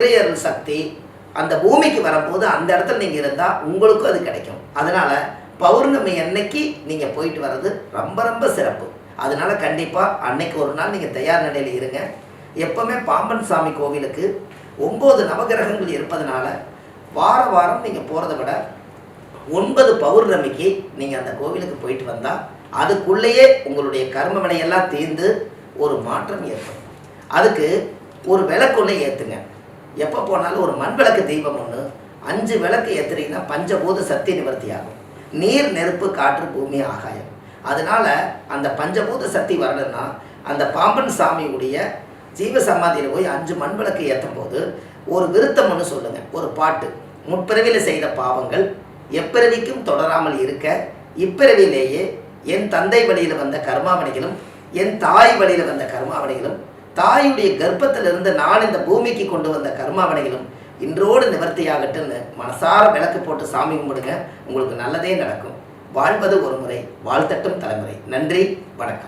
இறையருள் சக்தி அந்த பூமிக்கு வரும்போது அந்த இடத்துல நீங்கள் இருந்தால் உங்களுக்கும் அது கிடைக்கும். அதனால் பௌர்ணமி அன்னைக்கு நீங்கள் போயிட்டு வர்றது ரொம்ப ரொம்ப சிறப்பு. அதனால் கண்டிப்பாக அன்னைக்கு ஒரு நாள் நீங்கள் தயார் நிலையில் இருங்க. எப்போவுமே பாம்பன் சாமி கோவிலுக்கு 9 நவகிரகங்கள் இருப்பதனால வாரம் நீங்கள் போகிறத விட 9 பௌர்ணமிக்கு நீங்கள் அந்த கோவிலுக்கு போயிட்டு வந்தால் அதுக்குள்ளேயே உங்களுடைய கர்ம வினையெல்லாம் தீர்ந்து ஒரு மாற்றம் ஏற்படும். அதுக்கு ஒரு விளக்குள்ளே ஏற்றுங்க. எப்போ போனாலும் ஒரு மண் விளக்கு தீபம் ஒன்று 5 விளக்கு ஏற்றுறீங்கன்னா பஞ்சபூத சக்தி நிவர்த்தி ஆகும். நீர், நெருப்பு, காற்று, பூமி, ஆகாயம். அதனால் அந்த பஞ்சபூத சக்தி வரணும்னா அந்த பாம்பன் சாமியுடைய ஜீவ சமாதியில் போய் 5 மண் விளக்கு ஏற்றும் போது ஒரு விருத்தம் ஒன்று சொல்லுங்கள். ஒரு பாட்டு, முற்பிறவியில் செய்த பாவங்கள் எப்பிறவிக்கும் தொடராமல் இருக்க இப்பிறவிலேயே என் தந்தை வழியில் வந்த கர்மாவணிகளும் என் தாய் வழியில் வந்த கர்மாவணிகளும் தாயுடைய கர்ப்பத்திலிருந்து நான் இந்த பூமிக்கு கொண்டு வந்த கர்மாவணிகளும் இன்றோடு நிவர்த்தியாகட்டுன்னு மனசார விளக்கு போட்டு சாமி கும்பிடுங்க. உங்களுக்கு நல்லதே நடக்கும். வாழ்வது ஒரு முறை, வாழ்த்தட்டும் தலைமுறை. நன்றி, வணக்கம்.